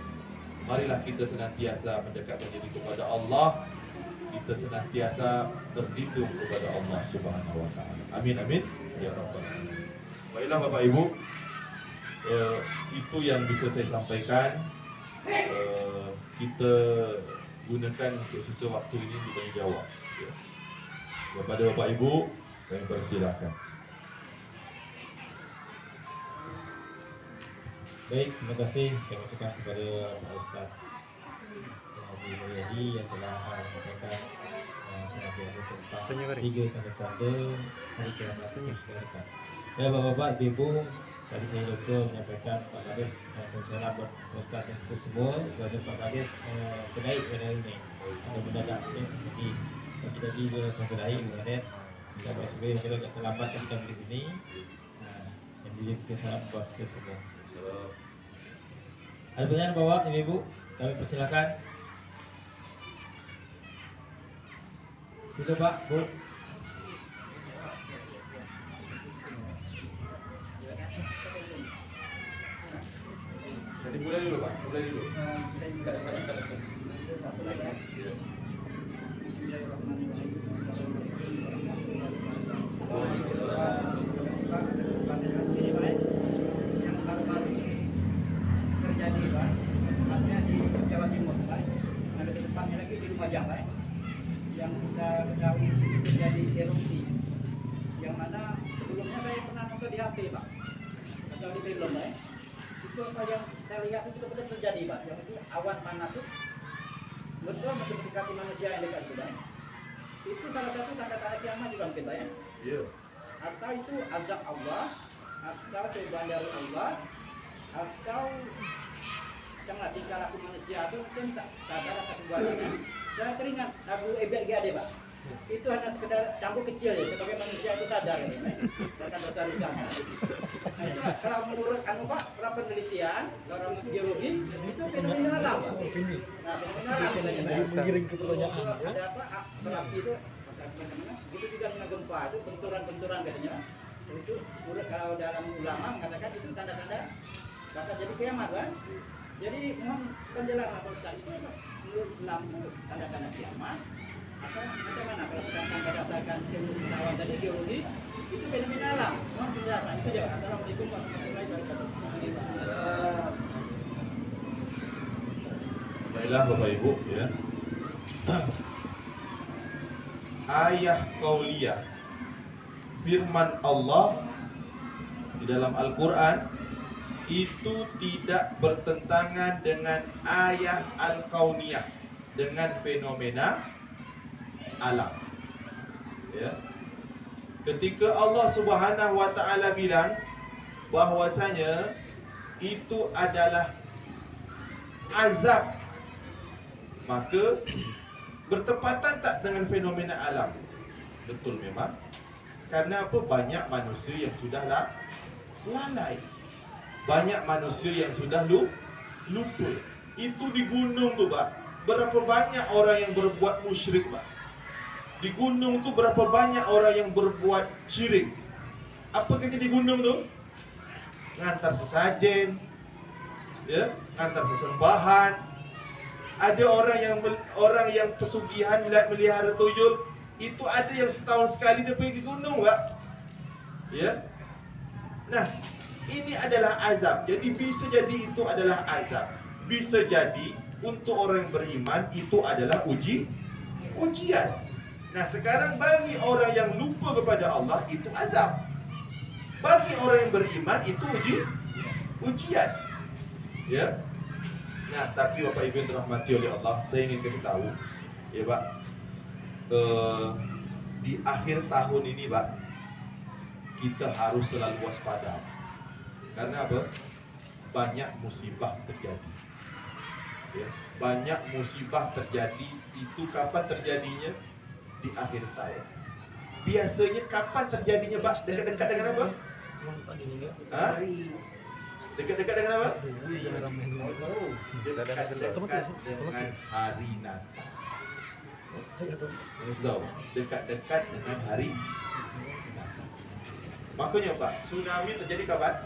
marilah kita senantiasa mendekatkan diri kepada Allah, kita senantiasa berlindung kepada Allah Subhanahu wa taala. Amin amin ya rabbal alamin. Baiklah Bapak Ibu, itu yang bisa saya sampaikan. Kita gunakan untuk sisa waktu ini untuk tanya jawab. Ya. Kepada Bapak Ibu, kami persilakan. Baik, terima kasih saya ucapkan kepada Pak Ustaz Haji Mulyadi yang telah menyampaikan pengajian tentang 3 tanda-tanda hari kiamat itu sudah dekat. Ya Bapak-bapak, Ibu, tadi saya lupa menyampaikan Pak Kadis rencana buat Ustaz dan kita semua kepada Pak Kadis kedai pada hari ini. Ada mendadak sikit tadi dia sampai dari Pak Kadis. Sampai sebelum kita agak terlambat tadi kami di sini. Jadi kita salam buat kita semua. Ada pertanyaan Bapak, Ibu? Kami persilakan. Sila Pak, Bu. Jadi mulai dulu Pak, mulai dulu. Bismillahirrahmanirrahim. Assalamualaikum warahmatullahi wabarakatuh. Ini baik, yang baru-baru ini terjadi Pak, tempatnya di Jawa Timur Pak. Ada di depannya lagi di Lumajang Pak. Yang kita ketahui itu terjadi erupsi. Yang mana sebelumnya saya pernah nonton di HP Pak, atau di film Pak. Itu apa yang saya lihat itu betul-betul terjadi Pak. Yang itu awan panas itu betul mendekati manusia yang dekat itu Pak. Itu salah satu tanda-tanda kiamat juga mungkin Pak ya. Ya. Atau itu azab Allah, atau cobaan dari Allah, atau jangan tingkah laku manusia itu mungkin tak sadar atas kebuatannya. Saya teringat Abu Ebed Gade Pak. Itu hanya sekedar campur kecil ya, sebagai manusia itu sadar ya, bahkan dosa-dosanya. Nah, itu kalau menurut Pak, para penelitian, orang geologi itu fenomena alam Pak. Nah, fenomena alam katanya Menggiring ke pertanyaan. ada apa? Berapi itu itu juga dengan gempa itu benturan-benturan katanya. Itu menurut kalau dalam ulama mengatakan itu tanda-tanda bakal jadi kiamat kan. Jadi mohon penjelasan Pak Ustaz itu menurut Islam itu tanda-tanda kiamat atau macam mana kalau sedangkan berdasarkan ilmu pengetahuan dari geologi itu fenomena alam. Mohon penjelasan itu ya. Assalamualaikum warahmatullahi wabarakatuh. Baiklah Bapak Ibu ya. Ayah qauliyah, firman Allah di dalam Al-Quran itu tidak bertentangan dengan ayat al-kauniyah, dengan fenomena alam. Ya. Ketika Allah Subhanahu wa taala bilang bahwasanya itu adalah azab, maka bertepatan tak dengan fenomena alam? Betul memang. Karena apa? Banyak manusia yang sudah lalai. Banyak manusia yang sudah lupa. Itu di gunung tu Pak, berapa banyak orang yang berbuat musyrik Pak. Di gunung tu berapa banyak orang yang berbuat syirik. Apa kerja di gunung tu? Ngantar sesajen, ya, ngantar sesembahan. Ada orang yang pesugihan melihara tuyul, itu ada yang setahun sekali dia pergi ke gunung Pak. Ya. Nah, ini adalah azab. Jadi bisa jadi itu adalah azab. Bisa jadi untuk orang yang beriman itu adalah ujian. Nah, sekarang bagi orang yang lupa kepada Allah itu azab. Bagi orang yang beriman itu ujian. Ya. Nah, tapi Bapak Ibu yang dirahmati oleh Allah, saya ingin kasih tahu, ya Pak, di akhir tahun ini Pak, kita harus selalu waspada. Karena apa? Banyak musibah terjadi. Ya, banyak musibah terjadi. Itu kapan terjadinya? Di akhir tahun. Biasanya kapan terjadinya Pak? Dekat-dekat dengan apa? Hah? Dekat-dekat dengan apa? Dekat-dekat dengan hari Natal. Dekat-dekat dengan hari Natal. Makanya Pak, tsunami terjadi kapan?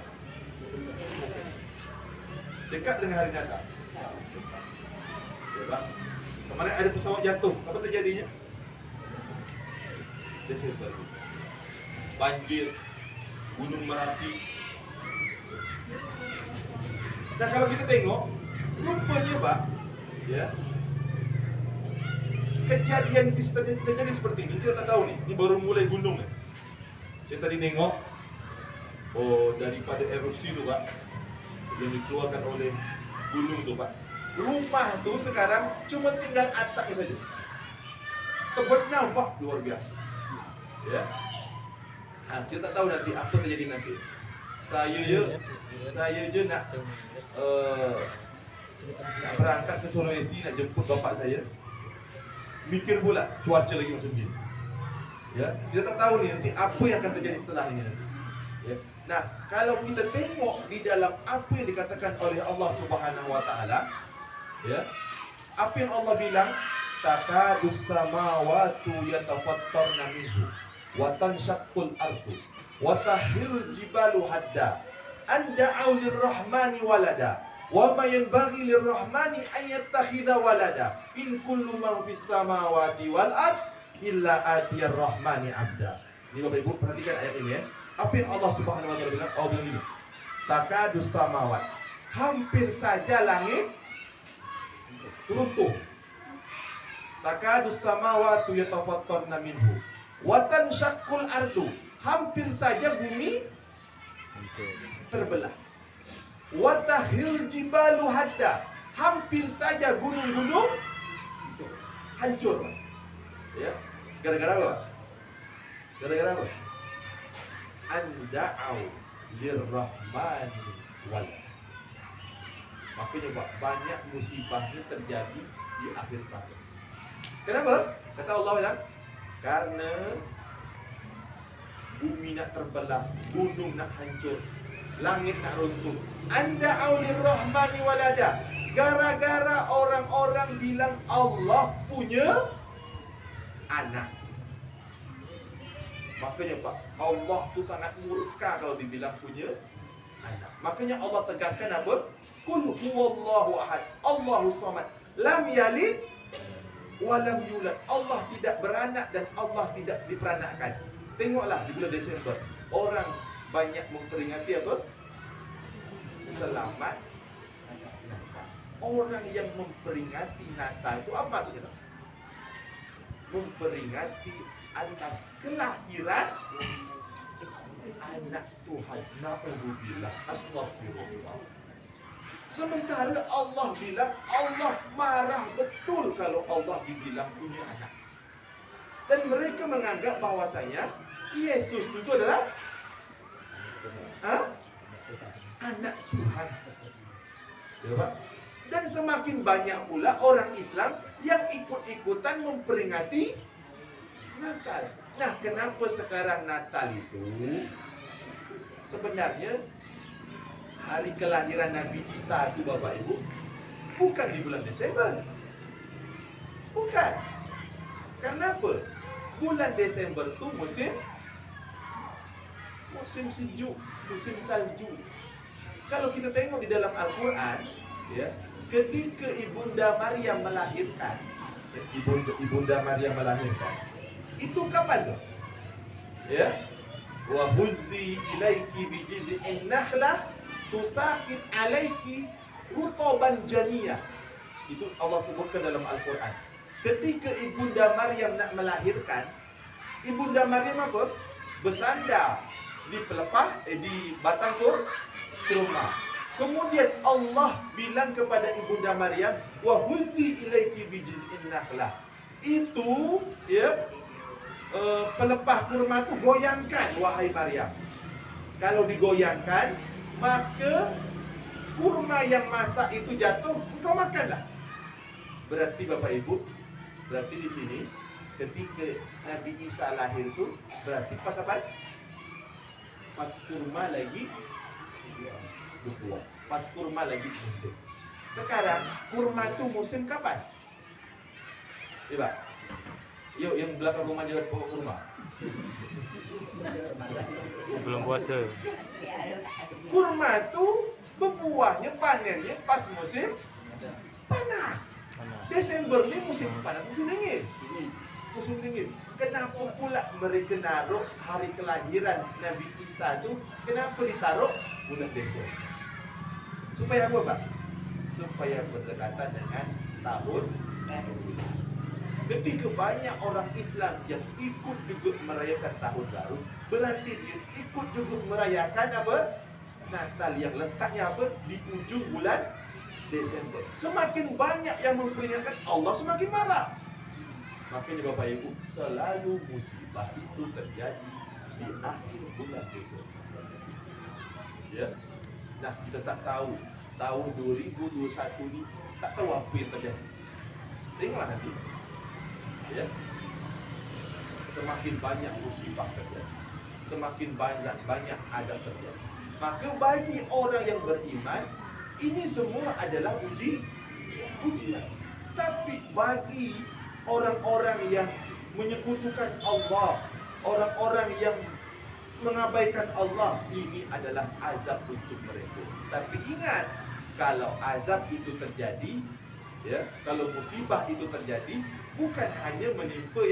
Dekat dengan hari Natal. Ya Pak. Kemarin ada pesawat jatuh. Apa terjadinya? Desember. Banjir, Gunung Merapi. Nah, kalau kita tengok, rupanya Pak, ya, kejadian bisa terjadi seperti ini. Kita tak tahu nih, ini baru mulai gunung nih. Saya tadi nengok, oh daripada erupsi itu Pak, yang dikeluarkan oleh gunung tuh Pak, rumah tuh sekarang cuma tinggal atapnya saja. Kebenam Pak, luar biasa. Ya, nah, kita tak tahu nanti apa terjadi nanti. Saya je nak berangkat ke Sulawesi nak jemput bapak saya. Mikir pula cuaca lagi macam ni. Ya, kita tak tahu ni nanti apa yang akan terjadi setelah ini nanti. Ya. Nah, kalau kita tengok di dalam apa yang dikatakan oleh Allah Subhanahu wa taala, ya. Apa yang Allah bilang, takadus samawati yatafattarna minhu wa tanshaqqul ardu wa tahilul jibalu hadda an da'u lirrahmani walada Wa ma yanbaghi lirrahmani an yattakhidha walada. In kullu man fis samawati wal ard illa atiyar rahmani abda. Ini Bapak Ibu perhatikan ayat ini ya. Apa yang Allah Subhanahu wa taala bilang? Allah bilang gini. Takadus samawat. Hampir saja langit runtuh. Takadus samawatu yatafattarna minhu. Wa tanshaqqul ardu. Hampir saja bumi terbelah. Wa tahir jibalu hadda. Hampir saja gunung-gunung hancur. Ya. Gara-gara apa? Gara-gara apa? Anda'au lirrahmani walad. Makanya Pak, banyak musibah ini terjadi di akhir tahun. Kenapa? Kata Allah bilang, karena bumi nak terbelah, gunung nak hancur, langit nak runtuh. Anda'au lirrahmani walada. Gara-gara orang-orang bilang Allah punya anak. Makanya Pak, Allah tu sangat murka kalau dibilang punya anak. Makanya Allah tegaskan apa? Qul huwallahu ahad, Allahus samad, lam yalid wa lam yulad. Allah tidak beranak dan Allah tidak diperanakkan. Tengoklah di bulan Desember, orang banyak memperingati apa? Selamat Natal. Orang yang memperingati Natal itu apa maksudnya? Memperingati atas kelahiran anak Tuhan. Na'udzubillah, astagfirullah. Sementara Allah bilang Allah marah betul kalau Allah dibilang punya anak. Dan mereka menganggap bahwasanya Yesus itu adalah anak Tuhan. Ya, Pak? Dan semakin banyak pula orang Islam yang ikut-ikutan memperingati Natal. Nah, kenapa sekarang Natal itu sebenarnya hari kelahiran Nabi Isa itu Bapak Ibu bukan di bulan Desember. Bukan. Kenapa? Bulan Desember itu musim sejuk, musim salju. Kalau kita tengok di dalam Al-Quran, ya, ketika Ibunda Maryam melahirkan, Ibunda Maryam melahirkan, itu kapan tuh? Ya, wa huzzi ilaiki bi jiz'in nakhlah tusaqit alaiki rutaban janiyah. Itu Allah sebutkan dalam Al-Quran. Ketika Ibunda Maryam nak melahirkan, Ibunda Maryam apa? Bersandar di pelepah di batang kurma. Kemudian Allah bilang kepada Ibunda Maryam, wa huzzi ilaiki bi jiz'in nakhlah. Itu ya, pelepah kurma itu goyangkan wahai Maryam. Kalau digoyangkan, maka kurma yang masak itu jatuh, engkau makanlah. Berarti Bapak Ibu, berarti di sini ketika Nabi Isa lahir itu berarti pas apa? Pas kurma lagi berbuah. Pas kurma lagi musim. Sekarang kurma itu musim kapan? Coba. Yuk, yang belakang rumah jalan pokok kurma. Sebelum puasa. Kurma itu berbuahnya, panennya pas musim panas. Desember ni musim panas, musim dingin. Musim dingin. Kenapa pula mereka naruh hari kelahiran Nabi Isa itu, kenapa ditaruh bulan Desember? Supaya apa, Pak? Supaya berdekatan dengan tahun. Ketika banyak orang Islam yang ikut juga merayakan tahun baru, berarti dia ikut juga merayakan apa? Natal, yang letaknya apa? Di ujung bulan Desember. Semakin banyak yang memperingatkan, Allah semakin marah. Makanya Bapak Ibu, selalu musibah itu terjadi di akhir bulan Desember. Ya. Nah, kita tak tahu tahun 2021 ni, tak tahu apa yang terjadi. Tengoklah nanti. Ya. Semakin banyak musibah terjadi, semakin banyak azab terjadi. Maka bagi orang yang beriman, ini semua adalah ujian. Tapi bagi orang-orang yang menyekutukan Allah, orang-orang yang mengabaikan Allah, ini adalah azab untuk mereka. Tapi ingat, kalau azab itu terjadi, ya, kalau musibah itu terjadi, bukan hanya menimpa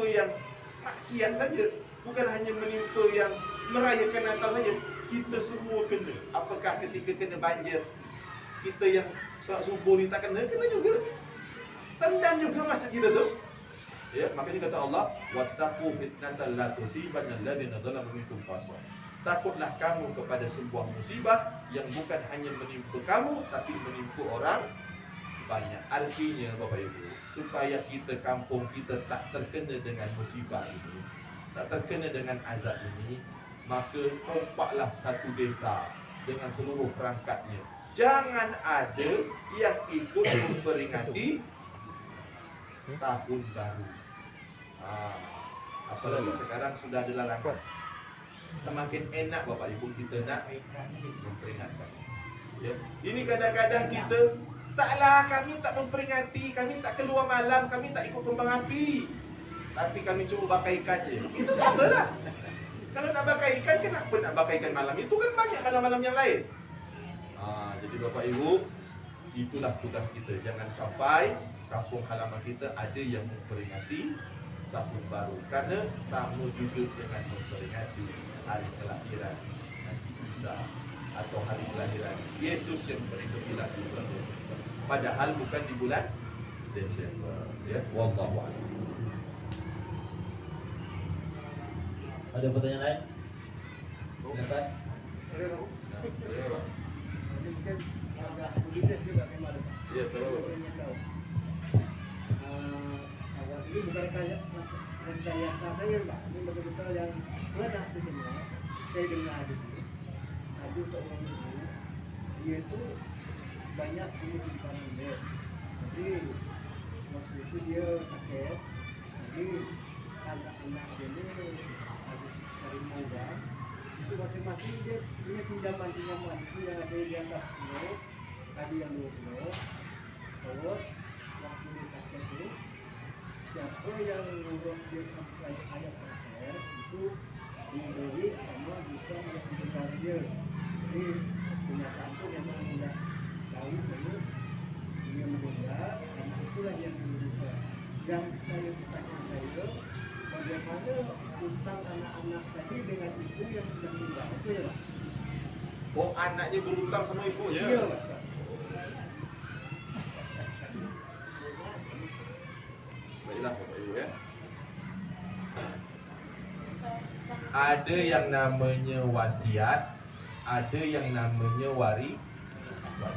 yang maksiat saja, bukan hanya menimpa yang merayakan Natal saja, kita semua kena. Apakah ketika kena banjir, kita yang solat subuh ni tak kena juga. Tendang juga masjid kita tu. Ya, makanya kata Allah, wattaqu fitnatan la tusibanna alladziina zalamu minkum khassah. Takutlah kamu kepada sebuah musibah yang bukan hanya menimpa kamu tapi menimpa orang banyak. Artinya Bapak Ibu, supaya kita kampung kita tak terkena dengan musibah ini, tak terkena dengan azab ini, maka kompaklah satu desa dengan seluruh perangkatnya. Jangan ada yang ikut memperingati tahun baru. Apalagi sekarang sudah ada larangan. Semakin enak Bapak Ibu kita nak memperingatkan. Ya. Ini kadang-kadang kita, taklah kami tak memperingati, kami tak keluar malam, kami tak ikut kembang api, tapi kami cuma bakar ikan je. Itu sama lah. Kalau nak bakar ikan, kenapa nak bakar ikan malam? Itu kan banyak malam-malam yang lain. Jadi Bapak Ibu, itulah tugas kita. Jangan sampai kampung halaman kita ada yang memperingati tahun baru, karena sama juga dengan memperingati hari kelahiran Nabi Isa atau hari kelahiran Yesus yang beri kepilah di bulan Desember. Padahal bukan di bulan Desember. Ya, wallahu a'lam. Ada pertanyaan lain? Silakan. Mungkin agak begitu juga memang. Ya, selalu. Ini bukan rekayasa saya, Pak. Ini betul-betul yang pernah saya dengar dulu. Ada seorang ibu, dia itu banyak musibah dia. Jadi waktu itu dia sakit. Jadi anak-anak dia ni habis cari uang. Itu masing-masing dia punya pinjaman itu yang ada di atas kilo, tadi yang 20. Terus waktu dia sakit itu, siapa yang ngurus dia sampai ayat terakhir itu diberi sama bisa yang didengar dia. Jadi kenyataan itu memang tidak tahu saya dia mendengar, dan itulah yang diuruskan. Yang saya bertanya saya, bagaimana hutang anak-anak tadi dengan ibu yang sudah meninggal? Itu ya, Pak? Oh, anaknya berhutang sama ibunya? Iya, Pak. Baiklah Bapak Ibu ya. Ada yang namanya wasiat, ada yang namanya warisan.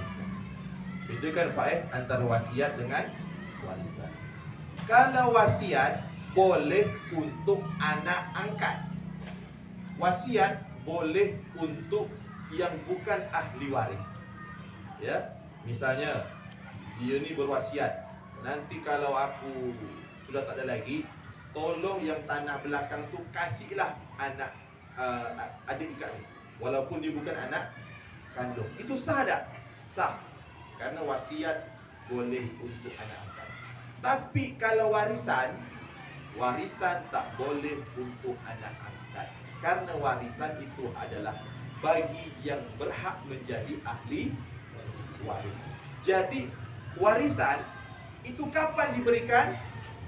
Bedakan Pak antara wasiat dengan warisan. Kalau wasiat boleh untuk anak angkat. Wasiat boleh untuk yang bukan ahli waris. Ya, misalnya dia ni berwasiat, nanti kalau aku sudah tak ada lagi, tolong yang tanah belakang tu kasihlah anak adik ikaat ni, walaupun dia bukan anak kandung. Itu sah tak? Sah. Karena wasiat boleh untuk anak angkat. Tapi kalau warisan tak boleh untuk anak angkat. Karena warisan itu adalah bagi yang berhak menjadi ahli waris. Jadi warisan itu kapan diberikan?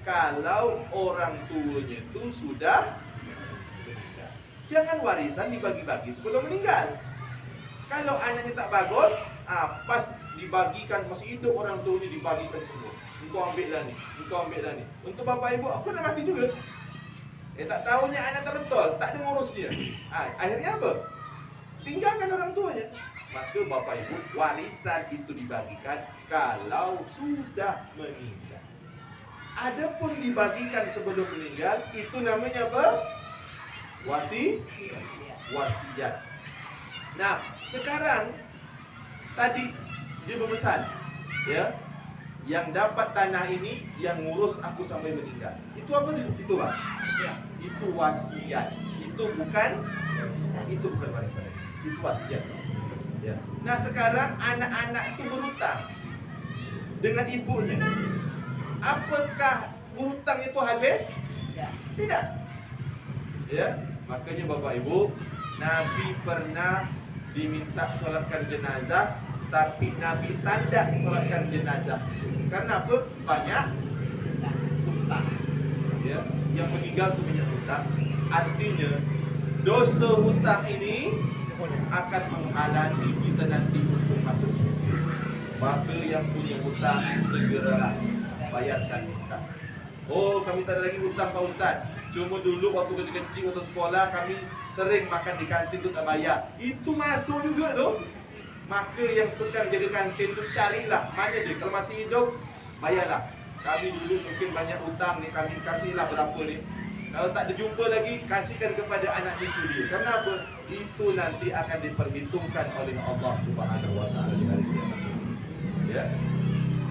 Kalau orang tuanya itu sudah meninggal. Jangan warisan dibagi-bagi sebelum meninggal. Kalau anaknya tak bagus, pas dibagikan masih hidup orang tuanya, dibagikan semua. Engkau ambillah ni, engkau ambillah ni. Untuk bapa ibu, aku dah mati juga. Tak tahunya anak tak betul, tak ada ngurus dia. Akhirnya apa? Tinggalkan orang tuanya. Maka bapa ibu, warisan itu dibagikan kalau sudah meninggal. Adapun dibagikan sebelum meninggal, itu namanya apa? Wasiat. Nah, sekarang tadi dia berpesan, ya, yang dapat tanah ini yang ngurus aku sampai meninggal. Itu apa itu, Pak? Itu wasiat. Itu bukan warisan. Itu wasiat. Ya. Nah, sekarang anak-anak itu berhutang dengan ibunya. Apakah hutang itu habis? Tidak. Ya, makanya Bapak Ibu, Nabi pernah diminta solatkan jenazah, tapi Nabi tanda solatkan jenazah. Kenapa? Banyak hutang. Ya, yang meninggal itu banyak hutang. Artinya dosa hutang ini akan menghalangi kita nanti untuk masuk surga. Maka yang punya hutang segeralah bayarkan hutang. Oh, kami tak ada lagi hutang Pak Ustaz. Cuma dulu waktu kecil-kecil, waktu sekolah kami sering makan di kantin tu tak bayar. Itu masuk juga tu. Maka yang tukang jaga kantin tu carilah mana dia. Kalau masih hidup, bayarlah. Kami dulu mungkin banyak hutang ni, kami kasihlah berapa ni. Kalau tak ada jumpa lagi, kasihkan kepada anak cucu dia. Kenapa? Itu nanti akan diperhitungkan oleh Allah Subhanahu Wa Taala di hari kiamat. Ya.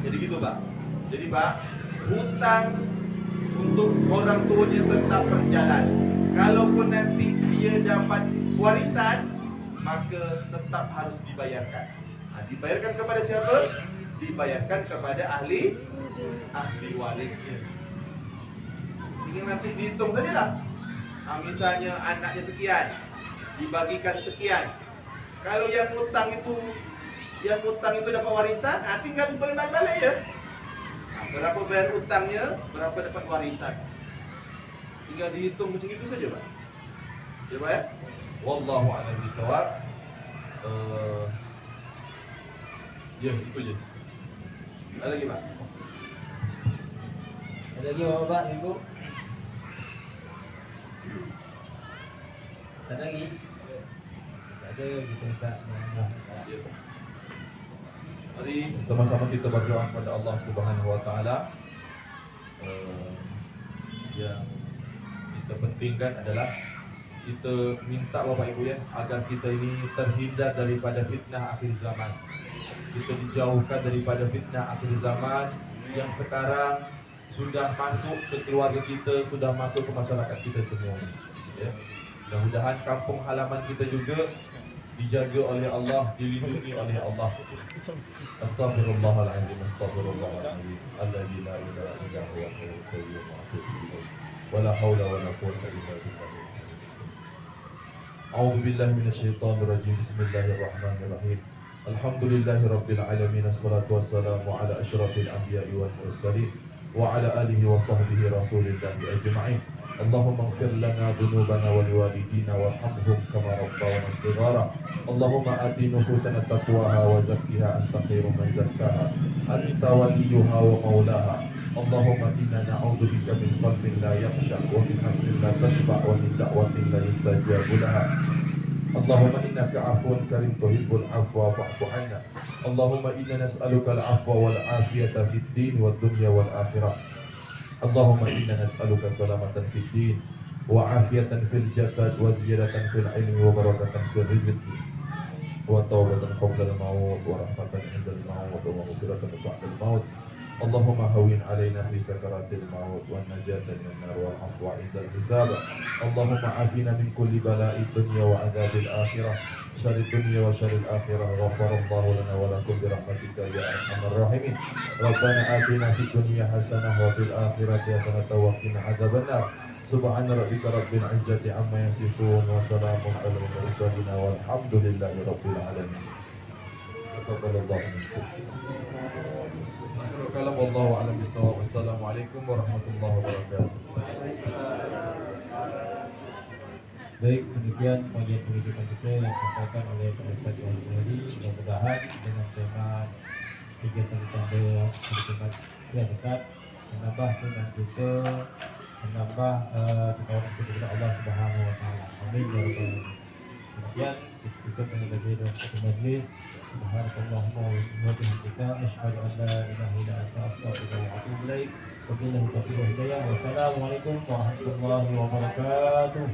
Jadi gitu, Pak. Jadi, Pak, hutang untuk orang tuanya tetap berjalan. Kalaupun nanti dia dapat warisan, maka tetap harus dibayarkan. Dibayarkan kepada siapa? Dibayarkan kepada ahli warisnya. Tinggal nanti dihitung sajalah. Misalnya anaknya sekian, dibagikan sekian. Kalau yang hutang itu dapat warisan, tinggal balik-balik ya. Berapa bayar hutangnya, berapa dapat warisan. Tinggal dihitung macam itu saja, Pak. Ya, Pak ya? Wallahu a'lam bishawab. Ya, itu je. Ada lagi, Pak? Ada lagi Bapak, Ibu? Tak ada lagi? Tak ada, kita tak menambah. Ya. Mari sama-sama kita berdoa kepada Allah Subhanahu Wa Taala. Yang kita pentingkan adalah kita minta Bapak Ibu ya, agar kita ini terhindar daripada fitnah akhir zaman. Kita dijauhkan daripada fitnah akhir zaman yang sekarang sudah masuk ke keluarga kita, sudah masuk ke masyarakat kita semua. Ya. Mudah-mudahan kampung halaman kita juga dijaga oleh Allah, dilindungi oleh Allah. Astaghfirullahaladzim, astaghfirullahaladzim. Alladzi la ilaha illa huwa al-hayyul qayyum wa atubu ilaih. Wala haula wala quwwata illa billah. A'udzu billahi minasyaitonir rajim. Bismillahirrahmanirrahim. Alhamdulillahi rabbil alamin. Assalatu wassalamu ala asyrafil anbiya'i wal mursalin wa ala alihi wa sahbihi rasulillahi ajma'in. Allahumma ighfir lana dhunubana wa liwalidina warhamhum kama rabbawna shighara. Allahumma ati nufusana taqwaha wa zakkiha anta khairu man zakkaha. Anta waliyuha wa maulaha. Allahumma inna na'udzu bika min qalbin la yakhsha wa min nafsin la tashba wa min da'watin la yustajabu laha. Allahumma innaka 'afuwun karim tuhibbul 'afwa fa'fu 'anna. Allahumma inna nas'aluka al-'afwa wal 'afiyata fid din wad dunya wal akhirah. Allahumma inna nas'aluka salamatan fid din wa 'afiyatan fil jasad wa ziyadatan fil 'ilmi wa barakatan fil rizqi wa tawbatan qabla al-maut wa rahmatan 'inda al-maut wa maghfiratan ba'da al-maut. Allahumma hawwin 'alaina fi sakaratil maut wa najatan minan nar wal 'afwa 'inda al-hisab. Allahumma 'afina min kulli bala'id dunya wa 'adzabil akhirah. Syarri dunya wa syarril akhirah. Ghafarallahu lana wa lakum bi rahmatika ya arhamar rahimin. Rabbana atina fid dunya hasanah wa fil akhirati hasanah wa qina adzabannar. Subhana rabbika rabbil izzati amma yasifun wa salamun alal mursalin walhamdulillahi rabbil alamin. Taqabbalallahu minkum. Kalau wallahu a'lam bishawab. Wassalamualaikum warahmatullahi wabarakatuh. Baik, demikian bagian pendidikan kita yang disampaikan oleh Pak Ustaz Wali tadi. Mudah-mudahan dengan tema kegiatan tanda hari Jumat yang dekat menambah dengan kita, menambah ketakwaan kita kepada Allah Subhanahu Wa Taala. Amin ya rabbal alamin. Demikian kita menjadi dalam satu majlis. Subhanallahumma wa bihamdika asyhadu an la ilaha illa anta astaghfiruka wa atubu ilaik. Wabillahi taufiq wal hidayah. Wassalamualaikum warahmatullahi wabarakatuh.